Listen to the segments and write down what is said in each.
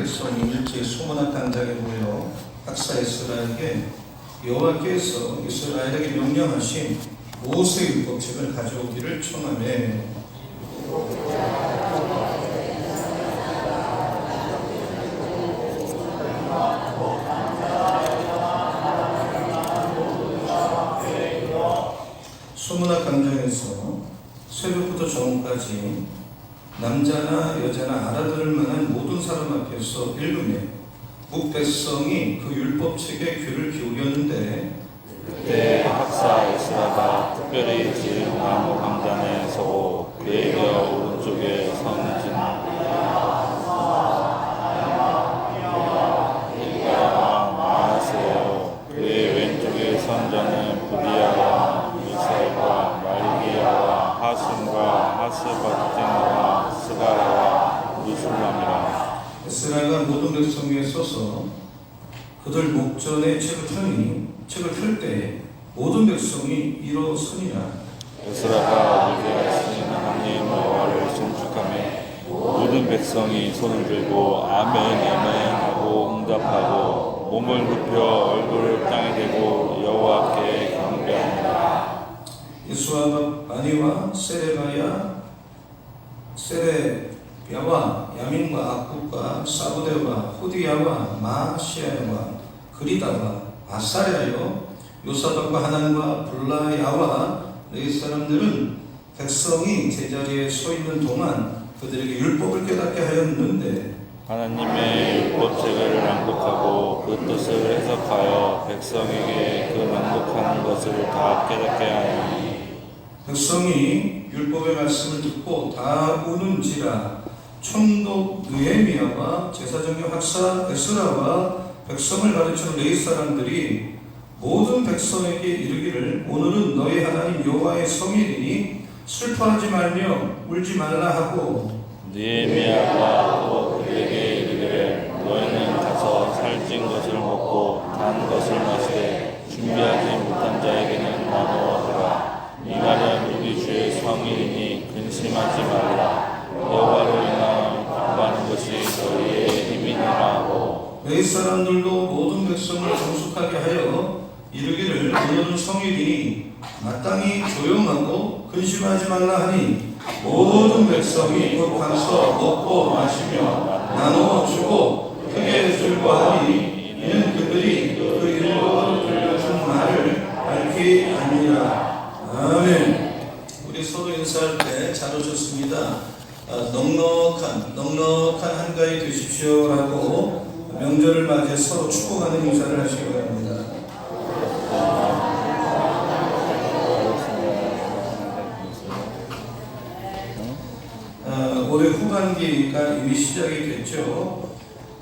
백성이 일제히 소문학 당장에 모여 학사 에스라에게 여호와께서 이스라엘에게 명령하신 모세 율법책을 가져오기를 청하매 소문학 강정에서 새벽부터 저녁까지 남자나 여자나 알아들을 만한 모든 사람 앞에서 읽으며 북백성이 그 율법책에 귀를 기울였는데 그때 학사 에스라가 특별히 지은 나무 강단에 서고 그의 뼈 오른쪽에 선 마아세요 그의 왼쪽에 선 자는 부디아와 미사엘과 말기야와 하심과 하스바팀과 스가라와 무술람이라. 에스라가 모든 백성 위에 서서 그들 목전에 책을 펴니 책을 펼 때 모든 백성이 일어서니라. 에스라가 우리에게 하신 하나님 여호와를 송축하며 모든 백성이 손을 들고 아멘 아멘 하고 응답하고 몸을 굽혀 얼굴을 땅에 대고 여호와께 경배하니라. 예수와 바니와 세레야와 야민과 악국과 사부대와 호디야와 마시야와 그리다와 아사랴여 요사박과 하난과 블라야와 너희 사람들은 백성이 제자리에 서 있는 동안 그들에게 율법을 깨닫게 하였는데 하나님의 율법책을 낭독하고 그 뜻을 해석하여 백성에게 그 낭독하는 것을 다 깨닫게 하니 백성이 율법의 말씀을 듣고 다 우는지라. 총독 느헤미야와 제사장교 학사 에스라와 백성을 가르치는 레위 사람들이 모든 백성에게 이르기를 오늘은 너희 하나님 여호와의 성일이니 슬퍼하지 말며 울지 말라 하고 느헤미야가 또 그들에게 이르기를 너희는 가서 살찐 것을 먹고 단 것을 마시되 준비하지 못한 자에게는 나누어 주라. 이 날은 우리 주의 성일이니 근심하지 말라. 여호와로 인하여 기뻐하는 것이 너희의 힘이니라 하고 레위 사람들도 모든 백성을 정숙하게 하여 이르기를 오늘은 성일이니 마땅히 조용하고 근심하지 말라 하니 모든 백성이 곧 가서 먹고 마시며 나누어 주고 크게 즐거워하니 이는 그들이 그 일로 들려준 말을 밝히 아니라. 아멘. 우리 서로 인사할 때 잘 오셨습니다. 넉넉한 한가위 되십시오라고 명절을 맞이해 서로 축복하는 인사를 하시기 바랍니다. 올해 후반기가 이미 시작이 됐죠.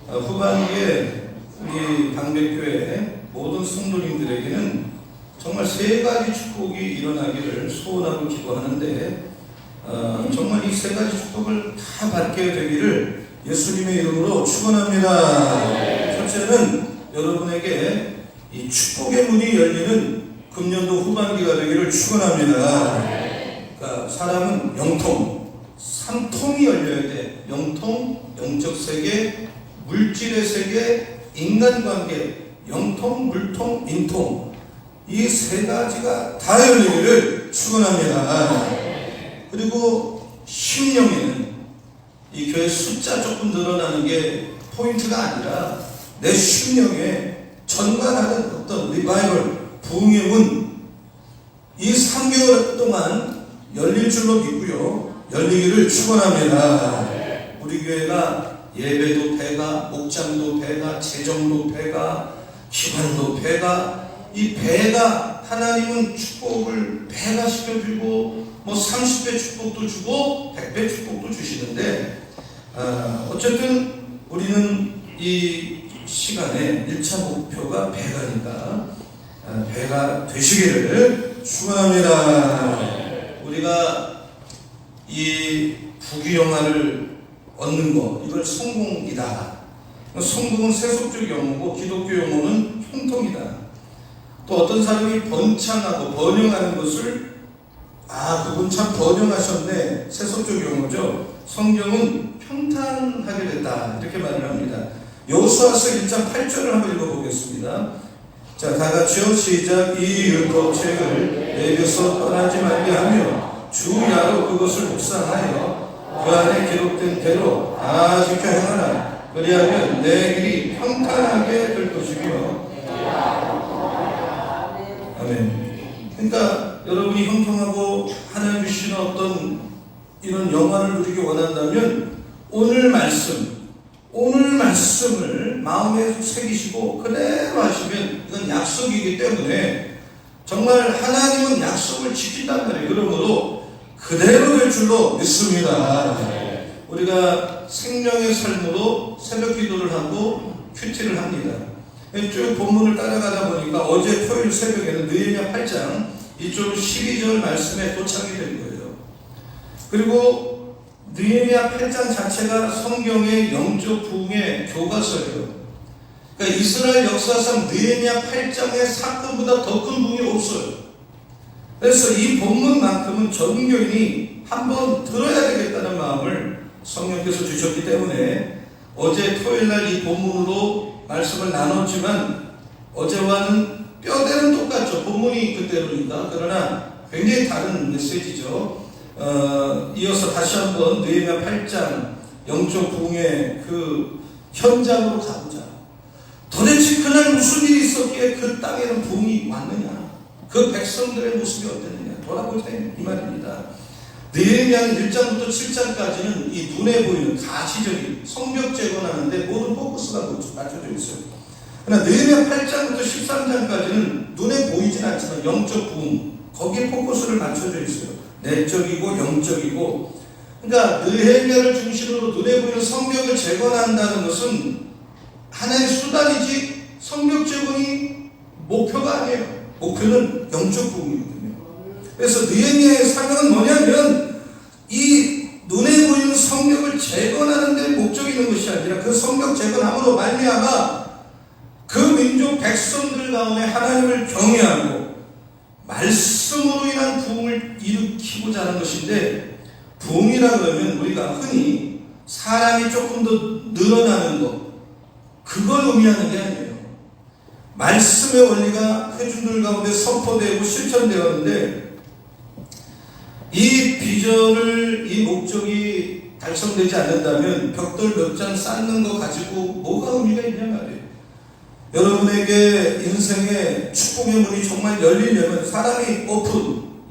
후반기에 우리 방백교회 모든 성도님들에게는 정말 세 가지 축복이 일어나기를 소원하고 기도하는데 정말 이 세 가지 축복을 다 받게 되기를 예수님의 이름으로 축원합니다. 첫째는 여러분에게 이 축복의 문이 열리는 금년도 후반기가 되기를 축원합니다. 그러니까 사람은 영통, 삼통이 열려야 돼. 영통, 영적 세계, 물질의 세계, 인간관계, 영통, 물통, 인통. 이 세 가지가 다 열리기를 축원합니다. 그리고 심령에는 이 교회 숫자 조금 늘어나는 게 포인트가 아니라 내 심령에 전관하는 어떤 리바이벌, 부흥의 문, 이 3개월 동안 열릴 줄로 믿고요. 열리기를 축원합니다. 우리 교회가 예배도 배가, 목장도 배가, 재정도 배가, 기관도 배가, 이 배가 하나님은 축복을 배가 시켜주고 뭐 30배 축복도 주고 100배 축복도 주시는데 어쨌든 우리는 이 시간에 1차 목표가 배가니까 배가 되시기를 축원합니다. 우리가 이 부귀영화를 얻는 것 이걸 성공이다. 성공은 세속적 용어고 기독교 용어는 형통이다. 또 어떤 사람이 번창하고 번영하는 것을 그분 참 번영하셨네. 세속적 용어죠. 성경은 평탄하게 됐다. 이렇게 말을 합니다. 여호수아서 1장 8절을 한번 읽어보겠습니다. 자, 다 같이요. 시작. 이 율법책을 내게서 떠나지 말게 하며 주야로 그것을 묵상하여 그 안에 기록된 대로 다 지켜 행하라. 그리하면 내 길이 평탄하게 될 것이며. 아멘. 그러니까 여러분이 형통하고 하나님 주시는 어떤 이런 영화를 누리기 원한다면 오늘 말씀을 마음에 새기시고 그대로 하시면 이건 약속이기 때문에 정말 하나님은 약속을 지킨단 말이에요. 그러므로 그대로 될 줄로 믿습니다. 우리가 생명의 삶으로 새벽 기도를 하고 큐티를 합니다. 쭉 본문을 따라가다 보니까 어제 토요일 새벽에는 느헤미야 8장 이쪽 12절 말씀에 도착이 된 거예요. 그리고 느헤미야 8장 자체가 성경의 영적 부흥의 교과서예요. 그러니까 이스라엘 역사상 느헤미야 8장의 사건보다 더 큰 부흥이 없어요. 그래서 이 본문만큼은 전교인이 한번 들어야 되겠다는 마음을 성령께서 주셨기 때문에 어제 토요일날 이 본문으로 말씀을 나눴지만 어제와는 뼈대는 똑같죠. 본문이 그대로입니다. 그러나 굉장히 다른 메시지죠. 이어서 다시 한번 느헤미야 8장 영적 부흥의 그 현장으로 가보자. 도대체 그날 무슨 일이 있었기에 그 땅에는 부흥이 왔느냐, 그 백성들의 모습이 어땠느냐 돌아보자 이 말입니다. 느헤미야는 1장부터 7장까지는 이 눈에 보이는 가시적인 성벽 재건하는데 모든 포커스가 맞춰져 있어요. 그러나 느헤미야 8장부터 13장까지는 눈에 보이진 않지만 영적 부흥, 거기에 포커스를 맞춰져 있어요. 내적이고 영적이고. 그러니까 느헤미야를 중심으로 눈에 보이는 성벽을 재건한다는 것은 하나의 수단이지 성벽 재건이 목표가 아니에요. 목표는 영적 부흥이거든요. 그래서 느헤미야의 사명은 뭐냐면 이 눈에 보이는 성벽을 재건하는 데 목적이 있는 것이 아니라 그 성벽 재건함으로 말미암아 그 민족 백성들 가운데 하나님을 경외하고 말씀으로 인한 부흥을 일으키고자 하는 것인데, 부흥이라 그러면 우리가 흔히 사람이 조금 더 늘어나는 것, 그걸 의미하는 게 아니에요. 말씀의 원리가 회중들 가운데 선포되고 실천되었는데 이 비전을, 이 목적이 달성되지 않는다면 벽돌 몇 장 쌓는 거 가지고 뭐가 의미가 있냐 말이에요. 여러분에게 인생의 축복의 문이 정말 열리려면 사람이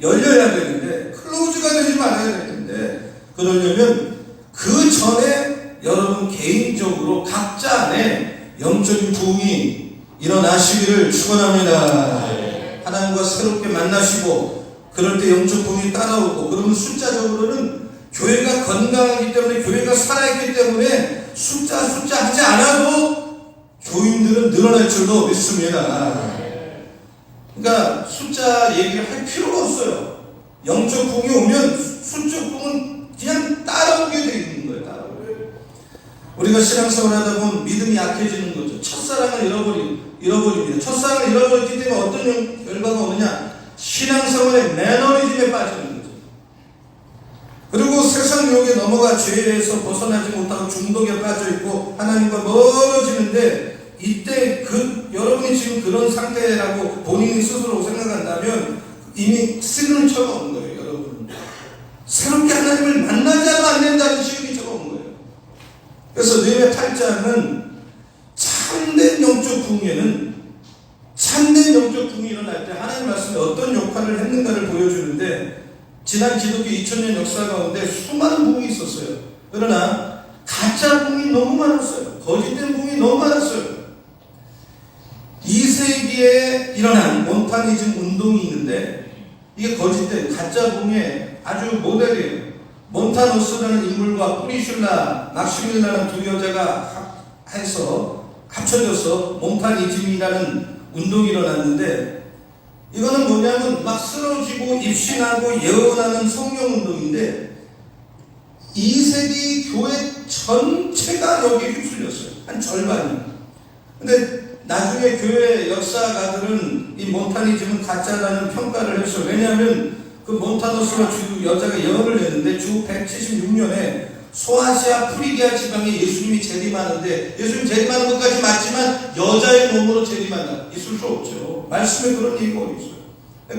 열려야 되는데 클로즈가 되지 말아야 되는데, 그러려면 그 전에 여러분 개인적으로 각자 안에 영적인 부흥이 일어나시기를 축원합니다. 하나님과 새롭게 만나시고 그럴 때 영적 부흥이 따라오고, 그러면 숫자적으로는 교회가 건강하기 때문에, 교회가 살아있기 때문에 숫자 하지 않아도 교인들은 늘어날 줄로 믿습니다. 그러니까 숫자 얘기를 할 필요가 없어요. 영적 부흥이 오면 수적 부흥은 그냥 따라오게 되어 있는 거예요. 우리가 신앙생활 하다 보면 믿음이 약해지는 거죠. 첫사랑을 잃어버립니다. 첫사랑을 잃어버렸기 때문에 어떤 결과가 오느냐, 신앙생활의 매너리즘에 빠지는 거죠. 그리고 세상 유혹에 넘어가 죄에서 벗어나지 못하고 중독에 빠져있고 하나님과 멀어지는데, 이때 여러분이 지금 그런 상태라고 본인이 스스로 생각한다면 이미 시그니처가 온 거예요. 여러분, 새롭게 하나님을 만나지 않으면 안 된다는 시그니처가 온 거예요. 그래서 느헤미야 8장은 참된 영적 부흥이 일어날 때 하나님 말씀에 어떤 역할을 했는가를 보여주는데, 지난 기독교 2000년 역사 가운데 수많은 부흥이 있었어요. 그러나 가짜 부흥이 너무 많았어요. 거짓된 부흥이 너무 많았어요. 2세기에 일어난 몬타니즘 운동이 있는데 이게 거짓된 가짜 부흥의 아주 모델이에요. 몬타노스라는 인물과 뿌리슐라, 막시밀라는 두 여자가 합쳐져서 몬타니즘이라는 운동이 일어났는데, 이거는 뭐냐면 막 쓰러지고 입신하고 예언하는 성령운동인데 2세기 교회 전체가 여기에 휩쓸렸어요. 한 절반이. 근데 나중에 교회 역사가들은 이 몬타니즘은 가짜라는 평가를 했어요. 왜냐하면 그 몬타노스와 주 여자가 예언을 했는데 주 176년에 소아시아 프리기아 지방에 예수님이 재림하는데, 예수님 재림하는 것까지 맞지만 여자의 몸으로 재림한다. 있을 수 없죠. 말씀에 그런 얘기가 어디 있어요.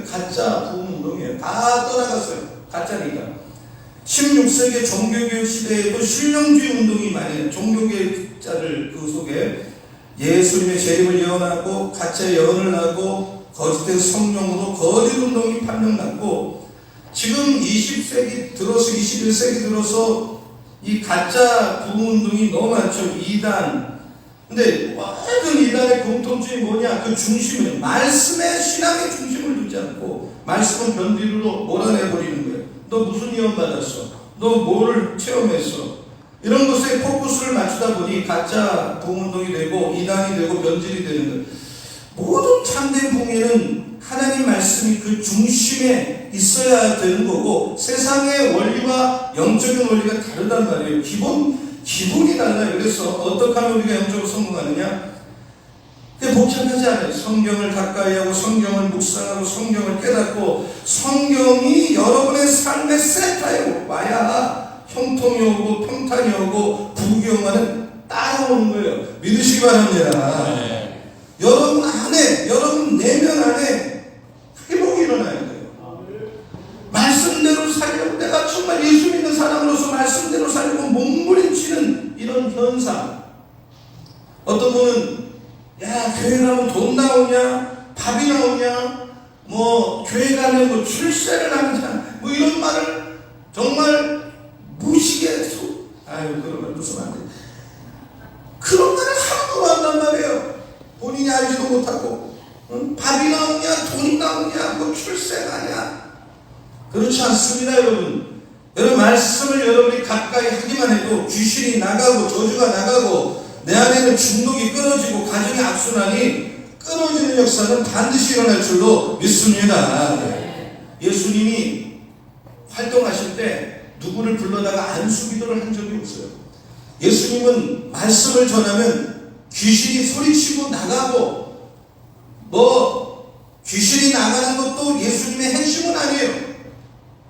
가짜 부흥 운동이에요. 다 떠나갔어요. 가짜니까. 16세기 종교교육 시대에도 신령주의 운동이 많이 해요. 종교개혁자를 그 속에 예수님의 재림을 예언하고 가짜 예언을 하고 거짓된 성령으로 거짓 운동이 판명났고, 지금 20세기 들어서 21세기 들어서 이 가짜 부흥 운동이 너무 많죠. 이단. 근데 모든 이단의 공통점이 뭐냐? 그 중심은 말씀의 신앙의 중심을 두지 않고 말씀은 변비로 몰아내버리는 거예요. 너 무슨 예언 받았어? 너 뭘 체험했어? 이런 것에 포커스를 맞추다 보니 가짜 부흥운동이 되고 이단이 되고 변질이 되는 거예요. 모든 참된 부흥에는 하나님 말씀이 그 중심에 있어야 되는 거고, 세상의 원리와 영적인 원리가 다르단 말이에요. 기본이 달라요. 그래서 어떻게 하면 우리가 영적으로 성공하느냐? 근데 복잡하지 않아요. 성경을 가까이 하고 성경을 묵상하고 성경을 깨닫고 성경이 여러분의 삶의 센터에 와야 형통이 오고 평탄이 오고 부귀영화는 따라오는 거예요. 믿으시기 바랍니다. 네. 여러분 안에, 여러분 내면 안에 회복이 일어나야 돼요. 말씀대로 살려고, 내가 정말 예수 믿는 사람으로서 말씀대로 살려고 몸부림치는 이런 현상. 어떤 분은 야, 교회 가면 돈 나오냐, 밥이 나오냐, 뭐 교회 가면 뭐 출세를 하느냐, 뭐 이런 말을 정말 무식에 아유, 그런 말 무슨 안 돼. 그런 말을 함부로 한단 말이에요. 본인이 알지도 못하고. 밥이 나오냐, 돈이 나오냐, 뭐 출세가냐. 그렇지 않습니다, 여러분. 여러분, 말씀을 여러분이 가까이 하기만 해도 귀신이 나가고 저주가 나가고 내 안에는 중독이 끊어지고 가정이 악순환이 끊어지는 역사는 반드시 일어날 줄로 믿습니다. 예수님이 활동하실 때 누구를 불러다가 안수기도를 한 적이 없어요. 예수님은 말씀을 전하면 귀신이 소리치고 나가고, 뭐 귀신이 나가는 것도 예수님의 핵심은 아니에요.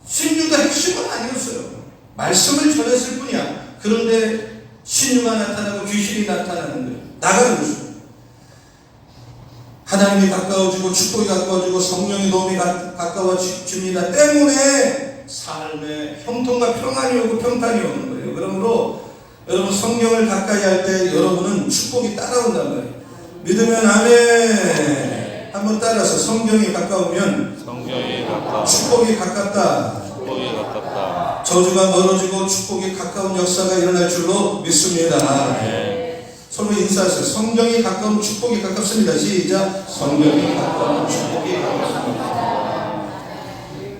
신유가 핵심은 아니었어요. 말씀을 전했을 뿐이야. 그런데 신유가 나타나고 귀신이 나타나는 거예요. 나가는 거죠. 하나님이 가까워지고 축복이 가까워지고 성령의 도움이 가까워집니다 때문에 삶에 형통과 평안이 오고 평탄이 오는 거예요. 그러므로 여러분, 성경을 가까이 할 때 여러분은 축복이 따라온단 말이에요. 믿으면 아멘. 한번 따라서 성경이 가까우면 축복이 가깝다. 저주가 멀어지고 축복이 가까운 역사가 일어날 줄로 믿습니다. 네. 서로 인사하세요. 성경이 가까운 축복이 가깝습니다. 시작. 성경이 가까운 축복이 가깝습니다.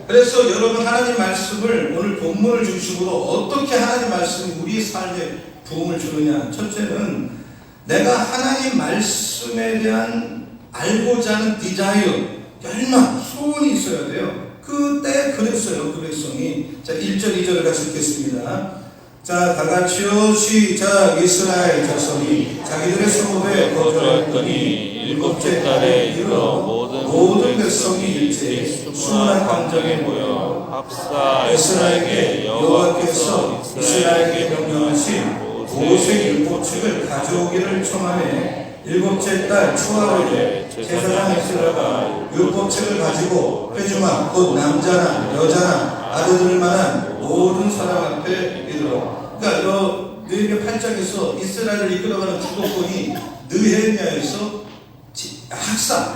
그래서 여러분, 하나님 말씀을 오늘 본문을 중심으로 어떻게 하나님 말씀이 우리 삶에 부흥을 주느냐. 첫째는 내가 하나님 말씀에 대한 알고자 하는 디자이어, 열망, 소원이 있어야 돼요. 그때 그랬어요. 그 백성이. 자, 1절 2절을 같이 읽겠습니다. 자, 다같이요. 시작. 이스라엘 자손이 자기들의 성읍에 거주하였더니 일곱째 달에 이르러 모든 백성이 일제히 수문한 광장에 모여 합사 에스라에게 여호와께서 이스라엘에게 명령하신 모세 율법책을 가져오기를 청하매, 일곱째 달 초하루에 제사장 에스라가 율법책을 가지고 회중아 곧 남자나 여자나 아들들 만한 모든 사람 앞에 이르러. 그러니까 느헤미야 8장에서 이스라엘을 이끌어가는 주도권이 느헤미야에서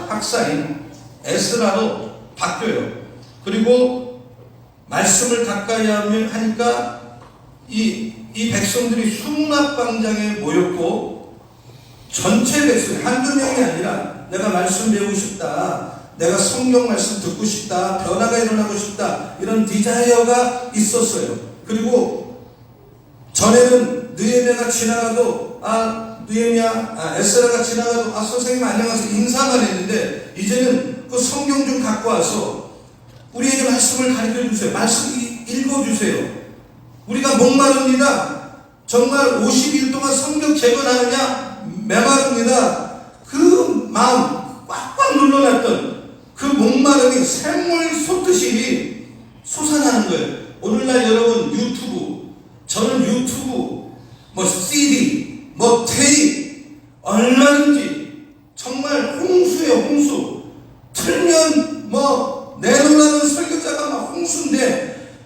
학사인 에스라로 바뀌어요. 그리고 말씀을 가까이 하니까 이 백성들이 수문학광장에 모였고, 전체 백성, 한두 명이 아니라 내가 말씀 배우고 싶다, 내가 성경 말씀 듣고 싶다, 변화가 일어나고 싶다, 이런 디자이어가 있었어요. 그리고 전에는 느헤미야가 지나가도 에스라가 지나가도 선생님 안녕하세요 인사만 했는데, 이제는 그 성경 좀 갖고 와서 우리에게 말씀을 가르쳐 주세요. 말씀 읽어주세요. 우리가 목마릅니다. 정말 50일 동안 성경 재건하느냐 메마릅니다. 그 마음 꽉꽉 눌러놨던 그 목마름이 샘물 솟듯이 솟아나는 거예요. 오늘날 여러분 유튜브 저는 유튜브, 뭐 CD, 뭐 테이프 얼마든지 정말 홍수예요, 홍수. 틀면 뭐 내놓으라는 설교자가 막 홍수인데,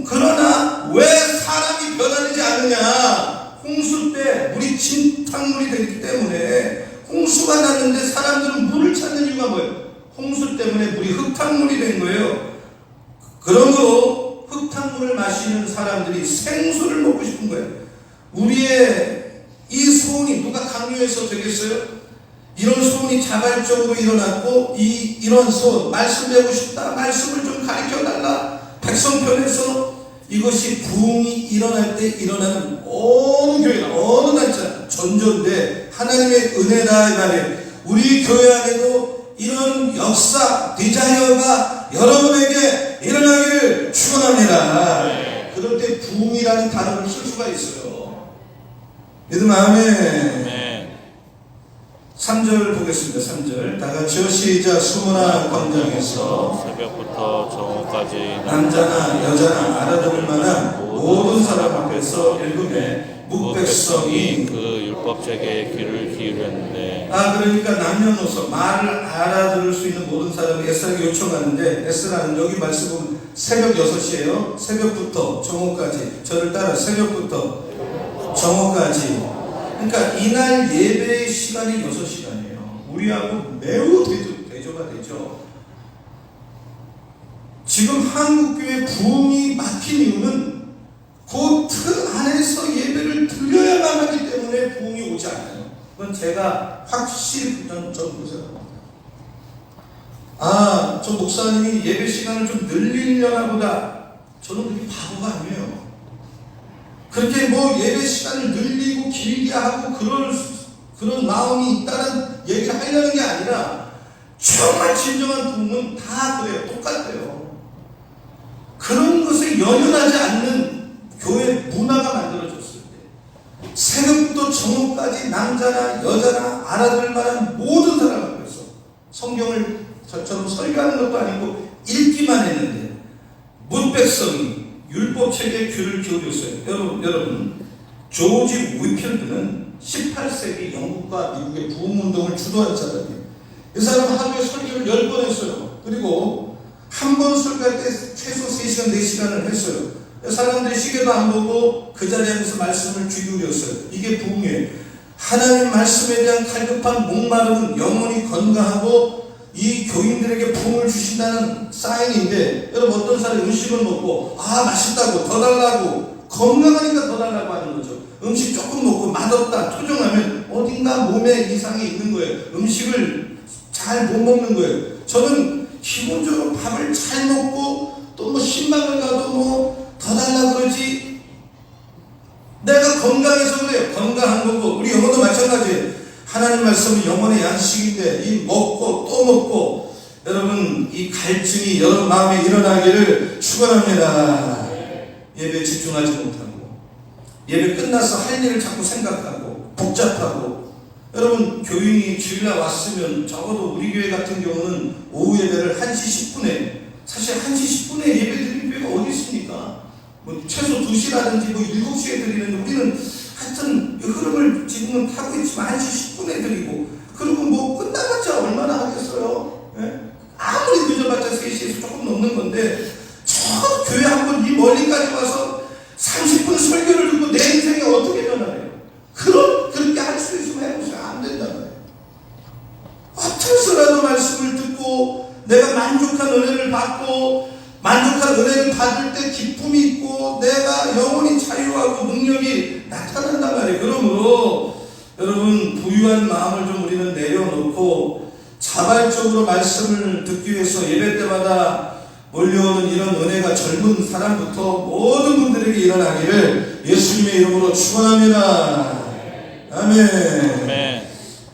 그러나 왜 사람이 변화되지 않느냐? 홍수 때 물이 진탕물이 되기 때문에, 홍수가 났는데 사람들은 물을 찾는 이유가 뭐예요? 홍수 때문에 물이 흙탕물이 된 거예요. 그러므로 흙탕물을 마시는 사람들이 생수를 먹고 싶은 거예요. 우리의 이 소원이 누가 강요해서 되겠어요? 이런 소원이 자발적으로 일어났고, 이런 소원, 말씀 배우고 싶다, 말씀을 좀 가르쳐달라, 백성편에서 이것이 부흥이 일어날 때 일어나는 어느 교회나 어느 단체 전조인데 하나님의 은혜다 이 말이에요. 우리 교회 안에도 이런 역사, 디자이어가 여러분에게 일어나기를 축원합니다. 네. 그럴 때 부흥이라는 단어를 쓸 수가 있어요. 믿음 아멘. 네. 3절 보겠습니다. 3절 다 같이요. 시작. 수문화 광장에서 새벽부터 정오까지 남자나 여자나 알아들을 만한 모든 사람 앞에서 읽음에 묵백성이 그 율법책에 귀를 기울였는데, 그러니까 남녀노소 말을 알아들을 수 있는 모든 사람이 에스라에게 요청하는데, 에스라는 여기 말씀 보면 새벽 6시에요. 새벽부터 정오까지. 저를 따라 새벽부터 정오까지. 그러니까 이날 예배의 시간이 6시간이에요. 우리하고 매우 대조가 되죠. 지금 한국교회 부흥이 막힌 이유는 그 틀 안에서 예배를 드려야만 하기 때문에 부흥이 오지 않아요. 그건 제가 확실히 생각합니다. 저 목사님이 예배 시간을 좀 늘리려나 보다. 저는 그게 바보가 아니에요. 그렇게 뭐 예배 시간을 늘리고 길게 하고 그런 마음이 있다는 얘기를 하려는 게 아니라, 정말 진정한 부흥은 다 그래요. 똑같아요. 그런 것에 연연하지 않는 교회 문화가 만들어졌을 때, 새벽부터 정오까지 남자나 여자나 알아들 만한 모든 사람 앞에서 성경을 저처럼 설교하는 것도 아니고 읽기만 했는데 문백성이 율법책에 귀를 기울였어요. 여러분 조지 위필드는 18세기 영국과 미국의 부흥운동을 주도한 사람이에요. 이 사람은 하루에 설교를 10번 했어요. 그리고 한 번 설교할 때 최소 3시간, 4시간을 했어요. 사람들이 시계도 안 보고 그 자리에 앉아서 말씀을 귀 기울였어요. 이게 부흥이에요. 하나님 말씀에 대한 갈급한 목마름은 영혼이 건강하고 이 교인들에게 부흥을 주신다는 사인인데, 여러분 어떤 사람이 음식을 먹고 맛있다고 더 달라고, 건강하니까 더 달라고 하는 거죠. 음식 조금 먹고 맛없다 토종하면 어딘가 몸에 이상이 있는 거예요. 음식을 잘 못 먹는 거예요. 저는 기본적으로 밥을 잘 먹고 또 뭐 신방을 가도 뭐 더 달라 그러지, 내가 건강해서 그래요. 건강한 거고. 우리 영혼도 마찬가지예요. 하나님 말씀은 영혼의 양식인데 이 먹고 또 먹고, 여러분 이 갈증이 여러분 마음에 일어나기를 축원합니다. 예배에 집중하지 못하고, 예배 끝나서 할 일을 자꾸 생각하고 복잡하고. 여러분 교인이 주일날 왔으면 적어도 우리 교회 같은 경우는 오후 예배를 1시 10분에, 사실 1시 10분에 예배 드리는 교회가 어디 있습니까? 뭐 최소 2시라든지 뭐 7시에 드리는데, 우리는 하여튼 흐름을 지금은 타고 있지만 1시 10분에 드리고, 그리고 뭐 끝나봤자 얼마나 하겠어요? 예? 아무리 늦어봤자 3시에서 조금 넘는 건데, 저 교회 한 번 이 멀리까지 와서 30분 설교를 듣고 내 인생이 어떻게 변하나요? 그렇게 할 수 있으면 해보세요. 안 된다고요. 어떻게서라도 말씀을 듣고 내가 만족한 은혜를 받고, 만족한 은혜를 받을 때 기쁨이 있고 내가 영혼이 자유하고 능력이 나타난단 말이에요. 그러므로 여러분 부유한 마음을 좀 우리는 내려놓고 자발적으로 말씀을 듣기 위해서 예배 때마다 몰려오는 이런 은혜가 젊은 사람부터 모든 분들에게 일어나기를 예수님의 이름으로 축원합니다. 아멘.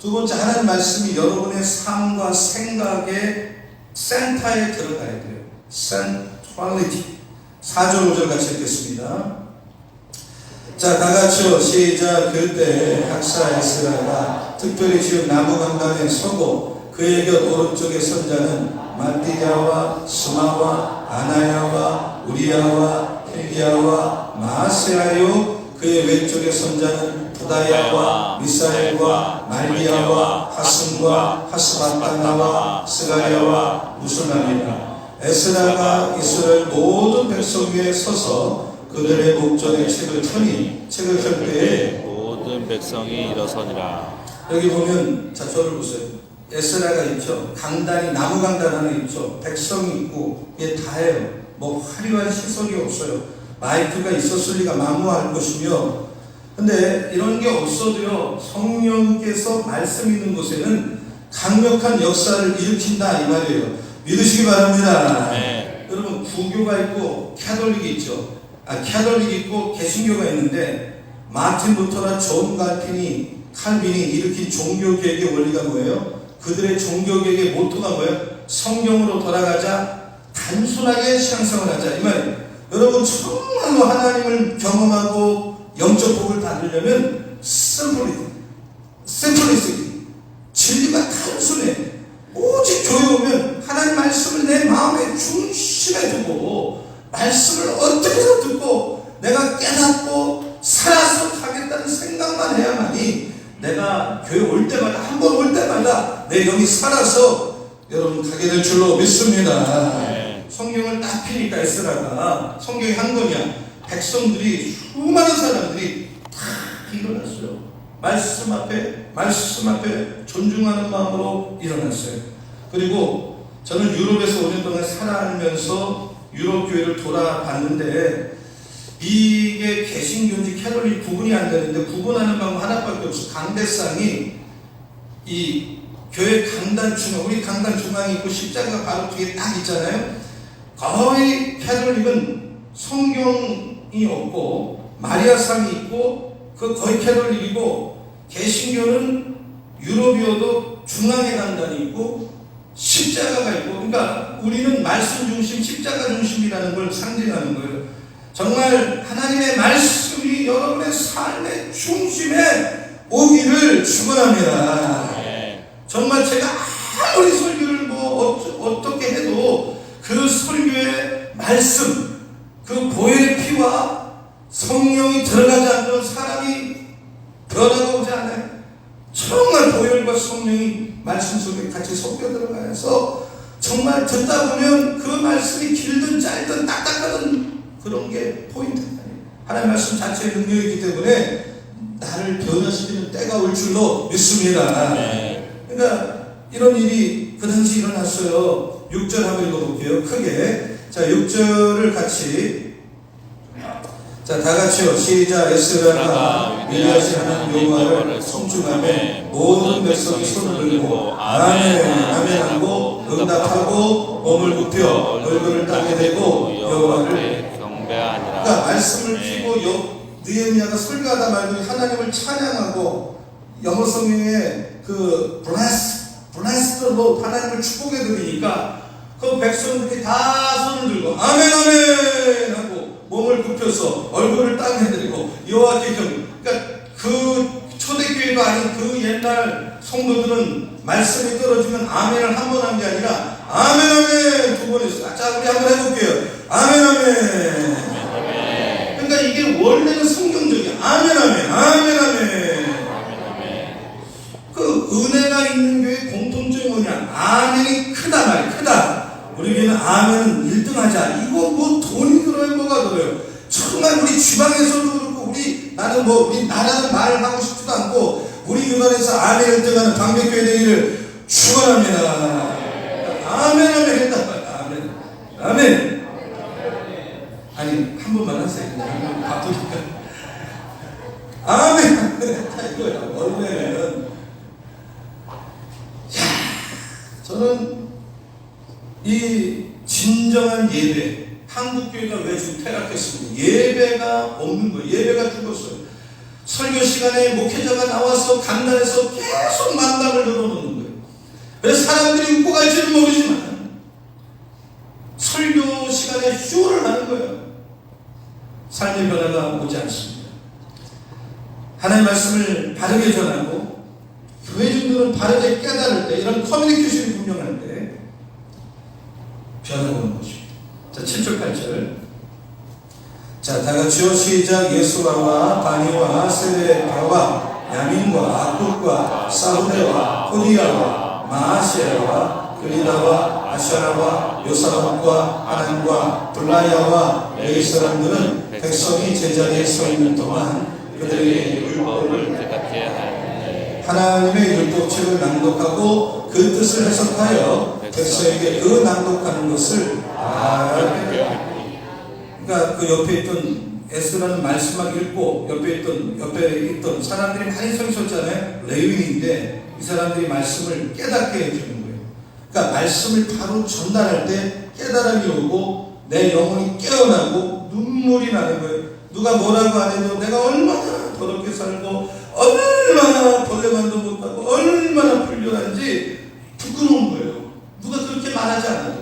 두 번째, 하나님 말씀이 여러분의 삶과 생각의 센터에 들어가야 돼요. 센트럴리티. 4절 5절 같이 읽겠습니다. 자, 다 같이요. 시작. 그때 학사 에스라가 특별히 지은 나무 강단에 서고 그의 곁 오른쪽에 선 자는 마띠냐와 스마와 아나야와 우리야와 힐기야와 마아세아요. 그의 왼쪽의 선자는 부다야와 미사엘과 말기야와 하승과 하스바타나와 스가랴와 무술람이라. 에스라가 이스라엘 모든 백성 위에 서서 그들의 목전에 책을 펴니 책을 펼 때에 모든 백성이 일어서니라. 여기 보면 자 저를 보세요. 에스라가 있죠. 강단이 나무 강단 하나 있죠. 백성이 있고 이게 다예요. 뭐 화려한 시설이 없어요. 마이크가 있었을 리가 만무할 것이며, 근데 이런 게 없어도요 성령께서 말씀 있는 곳에는 강력한 역사를 일으킨다 이 말이에요. 믿으시기 바랍니다. 네. 여러분 구교가 있고 캐톨릭이 있죠. 캐톨릭이 있고 개신교가 있는데 마틴 루터나 존 칼빈이 일으킨 종교개혁의 원리가 뭐예요? 그들의 종교개혁의 모토가 뭐예요? 성경으로 돌아가자, 단순하게 신앙생활을 하자 이 말이에요. 여러분 정말로 하나님을 경험하고 영적 복을 받으려면 심플리시티 진리가 단순해. 오직 교회 오면 하나님 말씀을 내 마음의 중심에 두고 말씀을 어떻게 해서 듣고 내가 깨닫고 살아서 가겠다는 생각만 해야만이 내가 교회 올 때마다 한 번 올 때마다 내 영이 살아서 여러분 가게 될 줄로 믿습니다. 네. 성경을 딱 피니까 에스라가 성경이 한 권이야. 백성들이 수많은 사람들이 다 일어났어요. 말씀 앞에 존중하는 마음으로 일어났어요. 그리고 저는 유럽에서 5년 동안 살아가면서 유럽 교회를 돌아봤는데 이게 개신교인지 캐톨릭 구분이 안 되는데 구분하는 방법 하나밖에 없어. 강대상이 이 교회 강단 중앙, 우리 강단 중앙이 있고 십자가가 바로 뒤에 딱 있잖아요. 거의 캐톨릭은 성경이 없고 마리아상이 있고 그 거의 캐톨릭이고, 개신교는 유럽이어도 중앙에 강단이 있고 십자가가 있고, 그러니까 우리는 말씀 중심, 십자가 중심이라는 걸 상징하는 거예요. 정말 하나님의 말씀이 여러분의 삶의 중심에 오기를 축원합니다. 정말 제가 아무리 설교를 어떻게 해도 그 설교의 말씀, 그 보혈의 피와 성령이 들어가지 않는 사람이 변화가 오지 않아요. 정말 보혈과 성령이 말씀 속에 같이 섞여 들어가서 정말 듣다 보면 그 말씀이 길든 짧든 딱딱하든 그런 게 포인트예요. 하나님 말씀 자체의 능력이기 때문에 나를 변화시키는 때가 올 줄로 믿습니다. 그러니까 이런 일이 그 당시 일어났어요. 6절 한번 읽어볼게요. 크게. 자, 6절을 같이. 자, 다 같이요. 시작. 에스라가 위대하신 하나님 여호와를 송축하며 모든 백성이 손을 들고 아멘 아멘 하고 응답하고 몸을 굽혀 얼굴을 땅에 대고 여호와를 경배하니라. 그러니까 말씀을 피고 느헤미야가 설교하다 말고 하나님을 찬양하고, 영어 성경에 그 bless the Lord 하나님을 축복해 드리니까 그 백성들이 다 손을 들고 아멘 아멘 하고 몸을 굽혀서 얼굴을 땅에 대고 여호와께 그러니까 그 초대교회가 아닌 그 옛날 성도들은 말씀이 떨어지면 아멘을 한 번 한 게 아니라 아멘 아멘 두 번 했어요. 자, 우리 한번 해볼게요. 아멘 아멘. 그러니까 이게 원래는 성경적이야. 아멘 아멘 아멘 아멘. 그 은혜가 있는 교회의 공통점이 뭐냐? 아멘이 크다 말이야. 크다. 우리 교회는 아멘은 1등 하자. 이거 뭐 돈이 들어요, 뭐가 들어요. 정말 우리 지방에서도 그렇고 나는 우리 나라는 말을 하고 싶지도 않고 우리 교단에서 아멘 1등하는 방백교회 되기를 축원합니다. 아멘 아멘 했단 말이야. 아멘 아멘. 아니 한 번만 하세요. 그냥 바쁘니까. 아멘 했다 이거야. 원래는 저는 이 진정한 예배, 한국교회가 왜 지금 퇴락했습니까? 예배가 없는 거예요. 예배가 죽었어요. 설교 시간에 목회자가 나와서 강단에서 계속 만담을 늘어놓는 거예요. 왜 사람들이 웃고 갈지는 모르지만 설교 시간에 쇼를 하는 거예요. 삶의 변화가 오지 않습니다. 하나님의 말씀을 바르게 전하고 교회중들은 바르게 깨달을 때, 이런 커뮤니케이션이 분명할 때 변화가 오는 것입니다. 자, 7절 8절. 자, 다 같이요. 시작. 예수아와 바니와 세레바와 야민과 악국과 사우데와 호디야와 마아시아와 그리다와 아샤라와 요사박과 하난과 블라야와 레위 사람들은 백성이 제자리에 서 있는 동안 그들에게 율법을 깨닫게 하였는데 하나님의 율법책을 낭독하고 그 뜻을 해석하여 백성에게 그 낭독하는 것을 알게 되었다. 그러니까 그 옆에 있던 에스라는 말씀만 읽고 옆에 있던 사람들이 많이 서 있었잖아요. 레위인인데 이 사람들이 말씀을 깨닫게 해주는 거예요. 그러니까 말씀을 바로 전달할 때 깨달음이 오고 내 영혼이 깨어나고 눈물이 나는 거예요. 누가 뭐라고 안 해도 내가 얼마나 더럽게 살고 얼마나 벌레만도 못하고 얼마나 불륜한지 부끄러운 거예요. 누가 그렇게 말하지 않아도.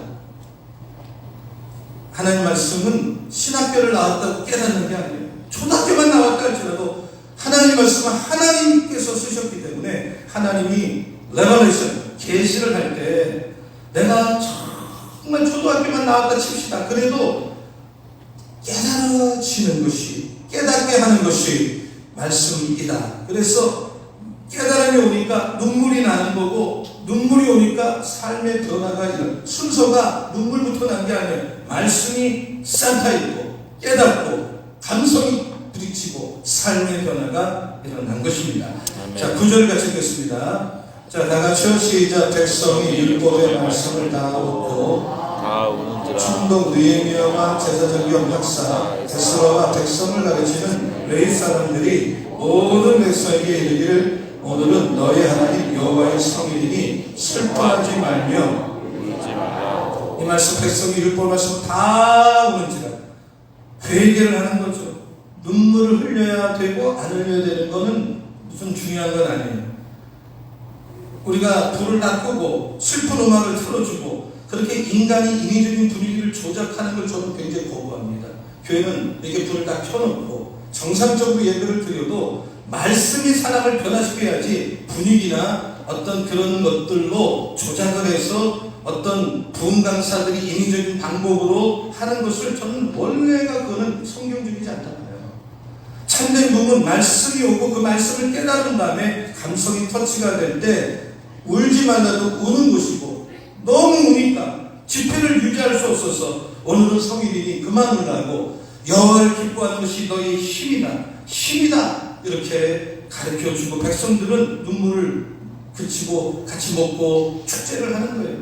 하나님 말씀은 신학교를 나왔다고 깨닫는 게 아니에요. 초등학교만 나왔다 할지라도 하나님 말씀은 하나님께서 쓰셨기 때문에 하나님이 레버레이션, 계시를 할 때 내가 정말 초등학교만 나왔다 칩시다. 그래도 깨달아지는 것이, 깨닫게 하는 것이 말씀이다. 그래서 깨달음이 오니까 눈물이 나는 거고, 눈물이 오니까 삶의 변화가 일어나요. 순서가 눈물부터 난 게 아니에요. 말씀이 산타있고 깨닫고 감성이 부딪히고 삶의 변화가 일어난 것입니다. 자, 9절 같이 읽겠습니다. 자, 다같이요. 시작. 백성이 율법의 말씀을 다 듣고 다 우는지라 충동 느헤미야와 제사장 영학사 에스라와 백성을 가르치는 레위 사람들이 모든 백성에게 이르기를 오늘은 너희 하나님 여호와의 성일이니 슬퍼하지 말며 울지 말라. 이 말씀 백성이 율법 말씀 다 오는지라 회개를 하는 거죠. 눈물을 흘려야 되고 안 흘려야 되는 거는 무슨 중요한 건 아니에요. 우리가 불을 다 끄고 슬픈 음악을 틀어주고 그렇게 인간이 인위적인 분위기를 조작하는 걸 저는 굉장히 거부합니다. 교회는 이렇게 불을 다 켜놓고 정상적으로 예배를 드려도 말씀이 사람을 변화시켜야지 분위기나 어떤 그런 것들로 조작을 해서 어떤 부흥 강사들이 인위적인 방법으로 하는 것을 저는 원래가 그거는 성경적이지 않다고 봐요. 참된 부흥은 말씀이 오고 그 말씀을 깨달은 다음에 감성이 터치가 될 때 울지 말라도 우는 것이고 너무 우니까 집회를 유지할 수 없어서 오늘은 성일이니 그만 울라고 여호와를 기뻐하는 것이 너희의 힘이다 이렇게 가르쳐주고 백성들은 눈물을 그치고 같이 먹고 축제를 하는 거예요.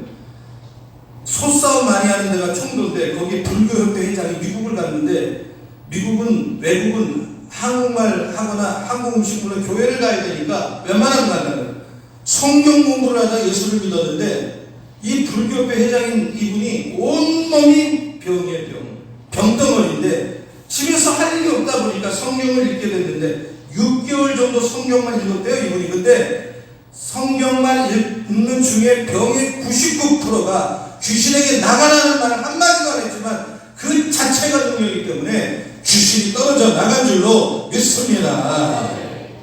소싸움 많이 하는 데가 청도인데 거기 불교협회 회장이 미국을 갔는데 외국은 한국말 하거나 한국 음식으로 교회를 가야 되니까 웬만하면 간다는 거예요. 성경 공부를 하다 예수를 믿었는데 이 불교협회 회장인 이분이 온몸이 병이에요. 병덩어리인데 집에서 할 일이 없다 보니까 성경을 읽게 됐는데 6개월 정도 성경만 읽었대요 이분이. 근데 성경만 읽는 중에 병의 99%가 귀신에게 나가라는 말을 한마디도 안 했지만 그 자체가 능력이기 때문에 귀신이 떨어져 나간 줄로 믿습니다.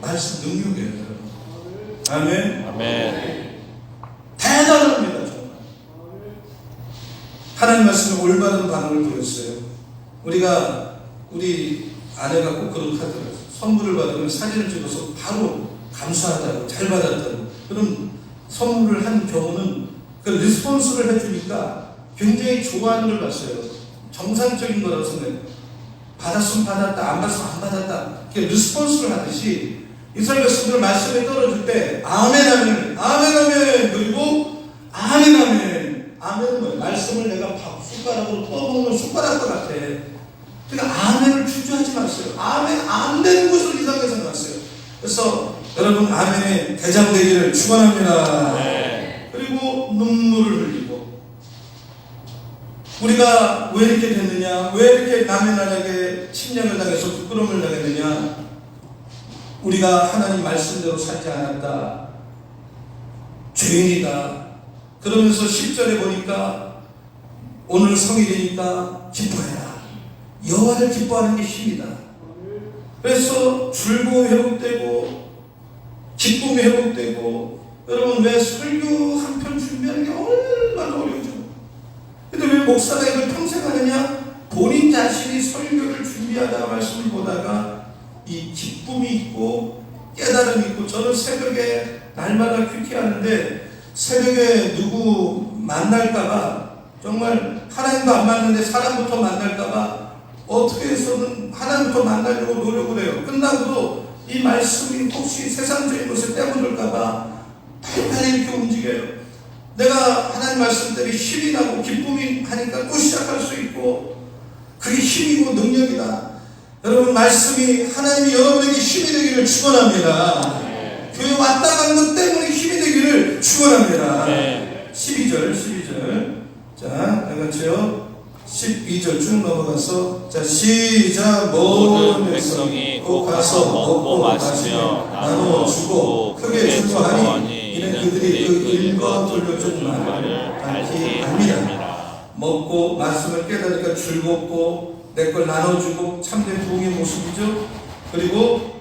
말씀 능력이에요. 아멘. 아멘. 대단합니다. 정말 하나님 말씀에 올바른 반응을 보였어요. 우리 아내가 꼭 그렇게 하더라고요. 선물을 받으면 사진을 찍어서 바로 감사하다고 잘 받았다고. 그럼 선물을 한 경우는 그 리스폰스를 해주니까 굉장히 좋아하는 걸 봤어요. 정상적인 거라고 생각해요. 받았으면 받았다, 안 받았으면 안 받았다. 이렇게 리스폰스를 하듯이 이스라엘 백성들 말씀에 떨어질 때 아멘 아멘 아멘 아멘 그리고 아멘 아멘 아멘은 뭐예요? 말씀을 내가 밥 숟가락으로 떠먹는 숟가락과 같아. 그러니까 아멘을 주저하지 마세요. 아멘 안 되는 것을 이상하게 생각하세요. 그래서 여러분 아멘의 대장 되기를 축원합니다. 네. 그리고 눈물을 흘리고 우리가 왜 이렇게 됐느냐, 왜 이렇게 남의 나라에게 침략을 당해서 부끄러움을 당했느냐, 우리가 하나님 말씀대로 살지 않았다, 죄인이다. 그러면서 10절에 보니까 오늘 성일이니까 기뻐해라. 여호와를 기뻐하는 게 힘이다. 그래서 즐거움이 회복되고 기쁨이 회복되고. 여러분 왜 설교 한 편 준비하는 게 얼마나 어려워져. 근데 왜 목사가 이걸 평생 하느냐? 본인 자신이 설교를 준비 준비하다가 말씀을 보다가 이 기쁨이 있고 깨달음이 있고, 저는 새벽에 날마다 큐티하는데 새벽에 누구 만날까봐, 정말 하나님도 안 만났는데 사람부터 만날까봐 어떻게 해서든 하나님부터 만나려고 노력을 해요. 끝나고도 이 말씀이 혹시 세상적인 것에 때묻을까봐 빨리빨리 이렇게 움직여요. 내가 하나님 말씀 때문에 힘이 나고 기쁨이 하니까 또 시작할 수 있고, 그게 힘이고 능력이다. 여러분, 말씀이 하나님이 여러분에게 힘이 되기를 축원합니다. 교회 왔다 간 것 때문에 힘이 되기를 축원합니다. 12절. 자, 다 같이요. 12절 쭉 넘어가서, 자, 시작. 모든 백성이 곧 가서 먹고 마시며 나누어 주고 크게 즐거워하니 이는 그들이 그 일거 돌려준 말을 밝히 압니다. 먹고 말씀을 깨달으니까 즐겁고 내 걸 나눠주고 참된 부흥의 모습이죠. 그리고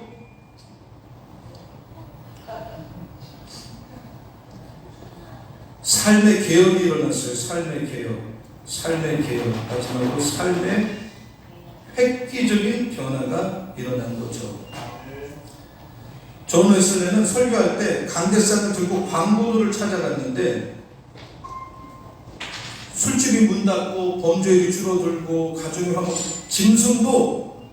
삶의 개혁이 일어났어요. 삶의 개혁. 마지막으로 삶의 획기적인 변화가 일어난 거죠. 존 웨슬리는 설교할 때 강대상을 들고 광고도를 찾아갔는데, 술집이 문 닫고 범죄율이 줄어들고 가정의 화목, 짐승도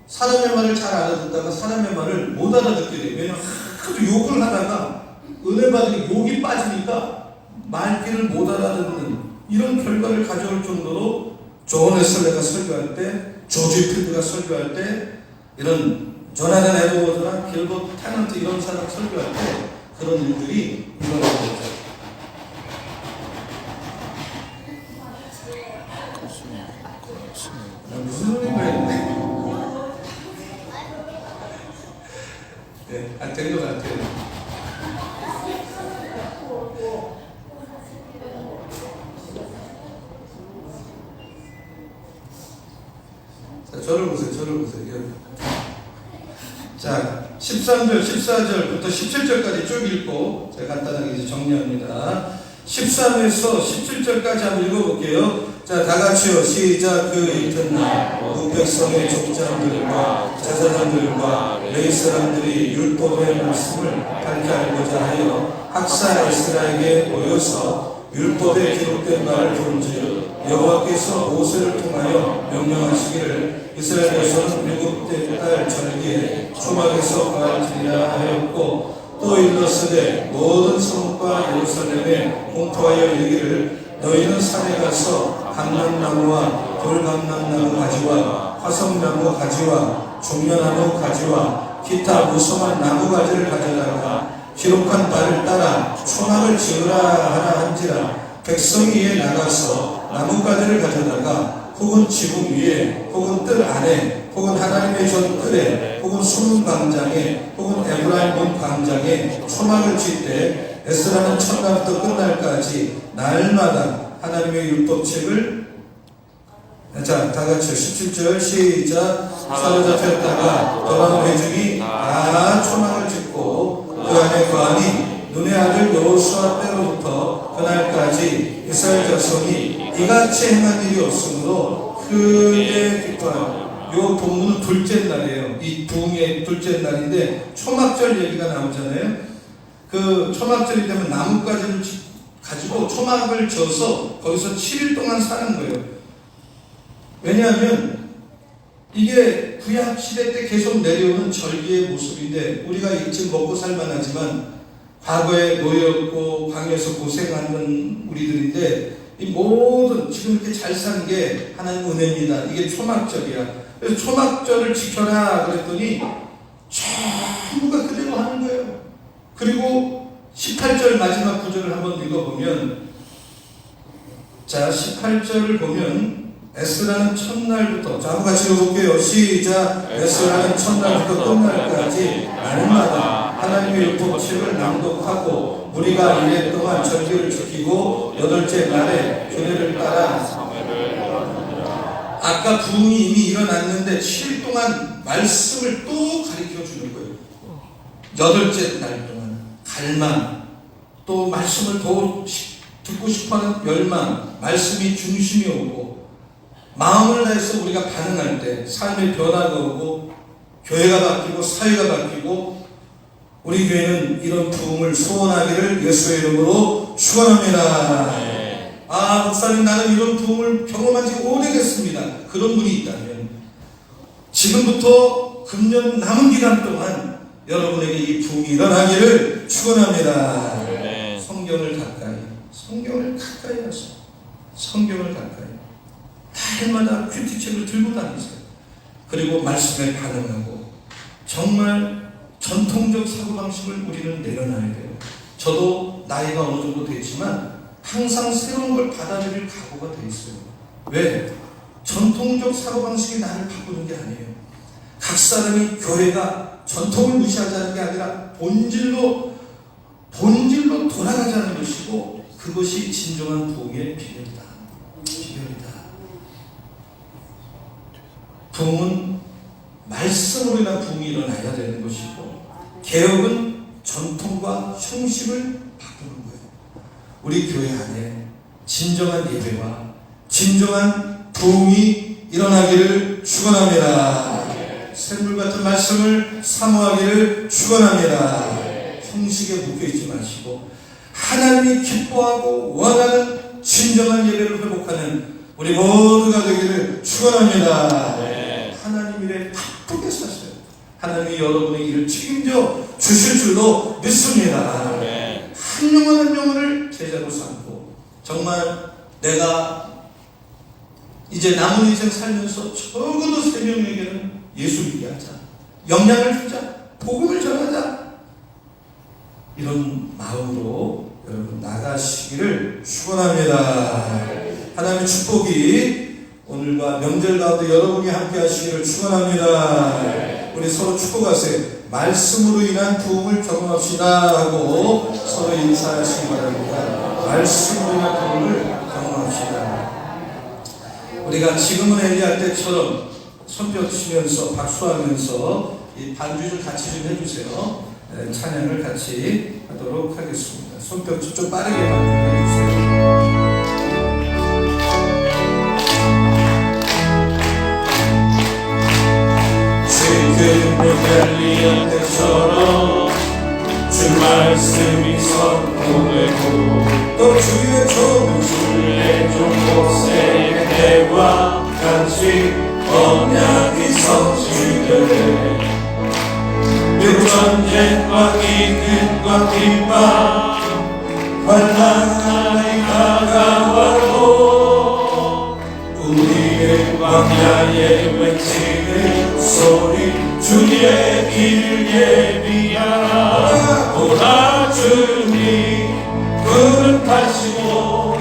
사람의 말을 잘 알아듣다가 사람의 말을 못 알아듣게 돼요. 왜냐하면 하도 욕을 하다가 은혜 받으니 욕이 빠지니까 말귀를 못 알아듣는 이런 결과를 가져올 정도로 존 웨슬리가 설교할 때, 조지 필드가 설교할 때, 이런 조나단 에드워드나 길버트 타넌트 이런 사람 설교할 때 그런 일들이 일어나는 거죠. 무슨 소리가 있네. 네, 안 된 것 같아요. 자, 저를 보세요. 자, 13절, 14절부터 17절까지 쭉 읽고 제가 간단하게 이제 정리합니다. 13에서 17절까지 한번 읽어볼게요. 자, 다 같이요. 시작. 그 이튿날 북백성의 족장들과 제사장들과 레위 사람들이 율법의 말씀을 밝게 알고자 하여 학사 에스라에게 모여서 율법에 기록된 말을 본즉 여호와께서 모세를 통하여 명령하시기를 이스라엘에서는 7대 달 절기에 초막에서 거하리라 하였고, 또 일렀으되 모든 성읍과 예루살렘에 공포하여 이르기를 너희는 산에 가서 감람나무와 돌감람나무 가지와 화성나무 가지와 종려나무 가지와 기타 무성한 나무 가지를 가져다가 기록한 바를 따라 초막을 지으라 하라 한지라. 백성이 이에 나가서 나무가지를 가져다가 혹은 지붕 위에 혹은 뜰 안에 혹은 하나님의 전 뜰에 혹은 수문 광장에 혹은 에브라임 문 광장에 초막을 칠 때 에스라는 첫날부터 끝날까지 날마다 하나님의 율법책을, 자, 다 같이 17절 시작. 사로잡혔다가 돌아온 회중이 다 초막을 짓고 그 안에 거하니 눈의 아들 여호수아 때로부터 그날까지 이스라엘 자손이 이같이 행한 일이 없으므로 크게 기뻐하여. 요 본문은 둘째 날이에요. 이 부흥의 둘째 날인데 초막절 얘기가 나오잖아요. 그 초막절이 되면 나뭇가지를 가지고 초막을 져서 거기서 7일 동안 사는 거예요. 왜냐하면 이게 구약 시대 때 계속 내려오는 절기의 모습인데, 우리가 지금 먹고 살만하지만 과거에 노예였고 광야에서 고생하는 우리들인데, 이 모든 지금 이렇게 잘 사는 게 하나님 은혜입니다. 이게 초막절이야. 그래서 초막절을 지켜라 그랬더니 전부가 그대로 하는 거예요. 그리고 18절 마지막 구절을 한번 읽어보면, 자, 18절을 보면 에스라는 첫날부터, 자, 한번 같이 읽어볼게요. 시작. 에스라는 첫날부터 끝날까지 날마다 하나님의 율법책을 낭독하고 우리가 1년 동안 절기를 지키고 8째 날에 규례를 따라 성회를 열었느니라. 아까 부흥이 이미 일어났는데 7일 동안 말씀을 또 가르쳐 주는 거예요. 8째 날 동안 갈망, 또 말씀을 더 듣고 싶어하는 열망, 말씀이 중심이 오고, 마음을 다해서 우리가 반응할 때 삶의 변화가 오고 교회가 바뀌고 사회가 바뀌고 우리 교회는 이런 부흥을 소원하기를 예수의 이름으로 축원합니다. 목사님 나는 이런 부흥을 경험한 지 오래됐습니다. 그런 분이 있다면 지금부터 금년 남은 기간 동안 여러분에게 이 부흥이 일어나기를 축원합니다. 성경을 가까이 하세요. 성경을 가까이 날마다 큐티책을 들고 다니세요. 그리고 말씀에 반응하고 정말 전통적 사고방식을 우리는 내려놔야 돼요. 저도 나이가 어느 정도 됐지만 항상 새로운 걸 받아들일 각오가 돼 있어요. 왜? 전통적 사고방식이 나를 바꾸는 게 아니에요. 각 사람이 교회가 전통을 무시하자는 게 아니라 본질로 돌아가자는 것이고 그것이 진정한 부흥의 비결이다. 부흥은 말씀으로 인한 부흥이 일어나야 되는 것이고 개혁은 전통과 형식을 바꾸는 거예요. 우리 교회 안에 진정한 예배와 진정한 부흥이 일어나기를 축원합니다. 샘물 같은 말씀을 사모하기를 축원합니다. 형식에 묶여있지 마시고 하나님이 기뻐하고 원하는 진정한 예배를 회복하는 우리 모두가 되기를 축원합니다. 하나님 일에 바쁘게 사셔요. 하나님이 여러분의 일을 책임져 주실 줄로 믿습니다. 한 영혼 한 영혼을 제자로 삼고 정말 내가 이제 남은 인생 살면서 적어도 3명에게는 예수 믿게 하자, 영향을 주자, 복음을 전하자, 이런 마음으로 여러분 나가시기를 축원합니다. 하나님의 축복이 오늘과 명절 가운데 여러분이 함께 하시기를 축원합니다. 우리 서로 축복하세요. 말씀으로 인한 부흥을 경험합시다 하고 서로 인사하시기 바랍니다. 말씀으로 인한 부흥을 경험합시다. 우리가 지금은 엘리야 때처럼 손뼉 치면서 박수하면서 이 반주 좀 같이 좀 해주세요. 찬양을 같이 하도록 하겠습니다. 손뼉 좀 빠르게 반주해주세요. 엘리야 때처럼 주 말씀이 선포되고 또 주의 종 모세의 때와 같이 언약이 성취되네. 전쟁과 기근과 핍박 환난이 다가와도 우리의 광야에 외치는 소리 주의 길 예비하라. 오라 주님 구름 타시고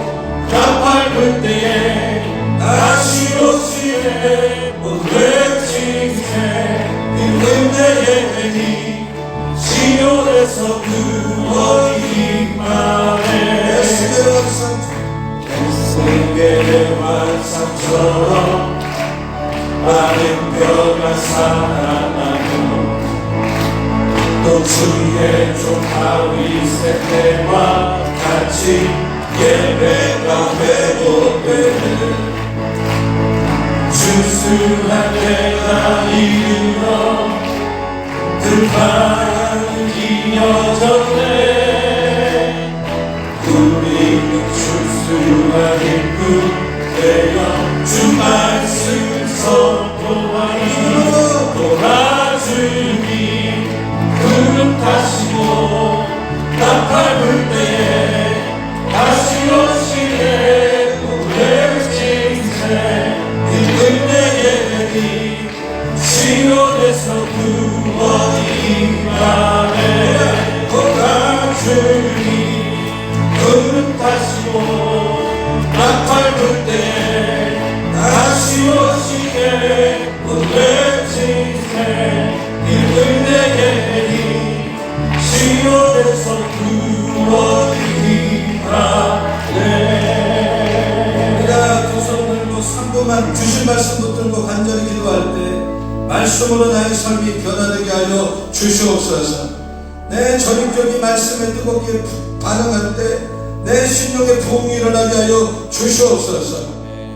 나팔 불 때에 다시 오시네. 모두의 징세 인근대의 행이 시온에서 그원이 임하네. 에스겔의 환상처럼 많은 뼈가 살아나며 또 주의 종 다윗의 때와 같이 예배가 회복되네. 주수한 때가 이르러 들판은 이어졌네. 우리는 주수한 일꾼 되어 주 말씀 선포하니 오라 주님 구름 타시고 나팔 불 때에 다시 오시네. 우리의 징세 인근대의 행이 시온에서 구원이 임하네. 오라 주님 구름 타시고 나팔 불 때에 다시 오시네. 우리의 징세 인근대의 행이 시온에서 구원이 임하네. 우리가 두 손 들고 3분만 주신 말씀 붙들고 간절히 기도할 때 말씀으로 나의 삶이 변화되게 하여 주시옵소서. 내 전인적인 말씀에 뜨겁게 반응할 때 내 심령의 부흥이 일어나게 하여 주시옵소서.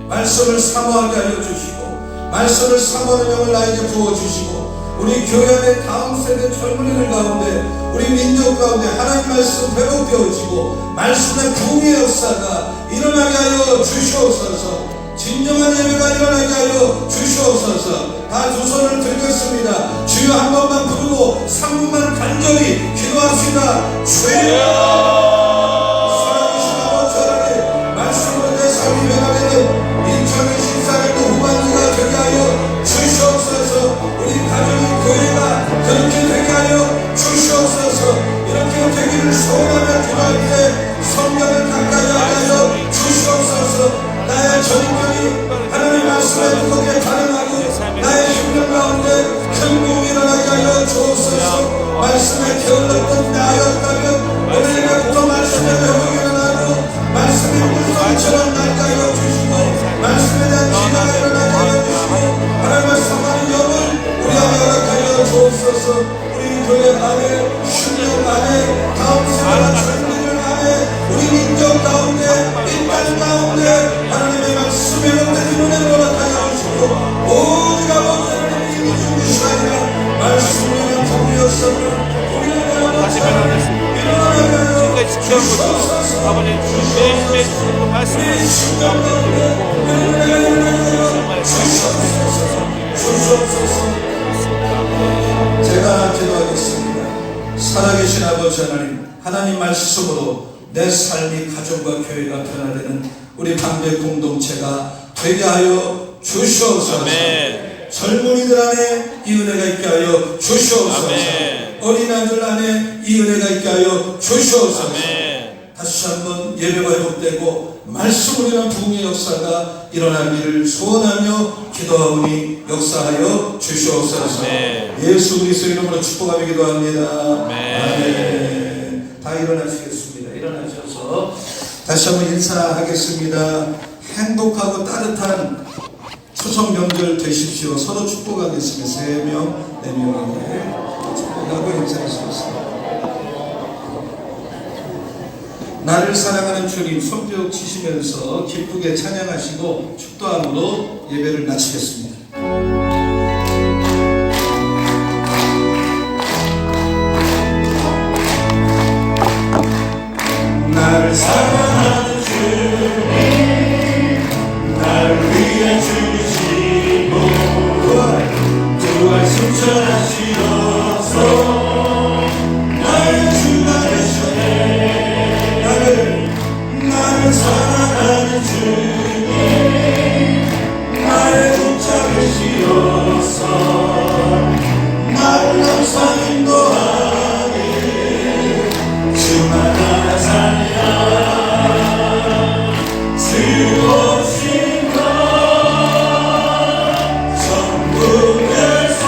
말씀을 사모하게 하여 주시고 말씀을 사모하는 영을 나에게 부어주시고 우리 교회 안에 다음 세대 젊은이들 가운데 우리 민족 가운데 하나님 말씀 회복되어지고 말씀의 부흥의 역사가 일어나게 하여 주시옵소서. 진정한 예배가 일어나게 하여 주시옵소서. 다 두 손을 들겠습니다. 주여 한 번만 부르고 3분만 간절히 기도합시다. 주여 살아계신 아버지 하나님 말씀으로 내 삶이 변화되는 2024년도 후반기가 되게 하여 주시옵소서. 우리 가정이 교회가 그렇게 되게 하여 주시옵소서. 이렇게 되기를 소원하며 기도할 때 성령을 가까이 하여 주시옵소서. 나의 전인격이 하나님 말씀에 무겁게 반응하고 나의 심령 가운데 큰 부흥이 일어나게 하여 주옵소서. 말씀에 게을렀던 나였다면 오늘부터 말씀에 회복이 일어나고 말씀의 물성처럼 날게 하여 주시고 말씀에 대한 기도가 일어나게 하여 주시고 하나님의 사랑하는 영을 우리 안에 허락하여 주옵소서. 우리 교회 안에 심령 안에 다음 세대와 젊은이들 안에 우리 민족 가운데 이 땅 가운데 하나님의 말씀에 롯된 은혜를 허락하여 주시고 오직 아버지 하나님의 이미 준비시간이라 말씀으로 부부였으며 우리 안에 다시 변화됐습니다. 지금까지 지켜온 것처럼 아버님 매일매일 주시는 말씀을 제가 기도하겠습니다. 살아계신 아버지 하나님 말씀으로 내 삶이 가정과 교회가 변화되는 우리 방배 공동체가 되게 하여 주시옵소서. 아멘. 젊은이들 안에 이 은혜가 있게 하여 주시옵소서. 아멘. 어린아이들 안에 이 은혜가 있게 하여 주시옵소서. 아멘. 다시 한번 예배가 회복되고 말씀으로 인한 부흥의 역사가 일어나기를 소원하며 기도하오니 역사하여 주시옵소서. 아멘. 예수 그리스도 이름으로 축복하며 기도합니다. 아멘. 아멘. 다 일어나시겠습니다. 일어나셔서 다시 한번 인사하겠습니다. 행복하고 따뜻한 추석 명절 되십시오. 서로 축복하겠습니다. 3명, 4명에게 축복하고 인사하시겠습니다. 나를 사랑하는 주님 손뼉 치시면서 기쁘게 찬양하시고 축도함으로 예배를 마치겠습니다. 나를 사랑하는 주님 나를 위해 죽으시고 부활 승천하시어서 나의 주가 되셨네. 나를 사랑하는 주님 나의 붙잡 되시어서 나를 항상 인도하니 주만 하나 살리라. 주 오신 것 천국에서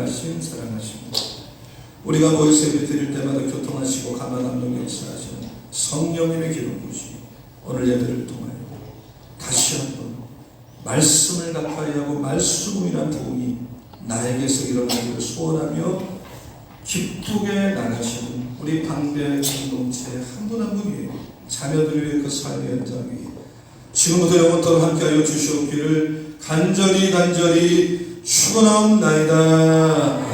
귀하신 사랑하십니다. 우리가 모여서 예배 드릴 때마다 교통하시고 가만 감동 역사하시는 성령님의 기름 부으시 오늘 예배를 통하여 다시 한번 말씀을 가까이 하고 말씀이란 부흥이 나에게서 일어나기를 소원하며 기쁘게 나가시는 우리 방배 공동체 한 분 한 분이 자녀들을 위해 그 삶의 현장 위에 지금부터 영원토록 함께하여 주시옵기를 간절히 축원하옵나이다.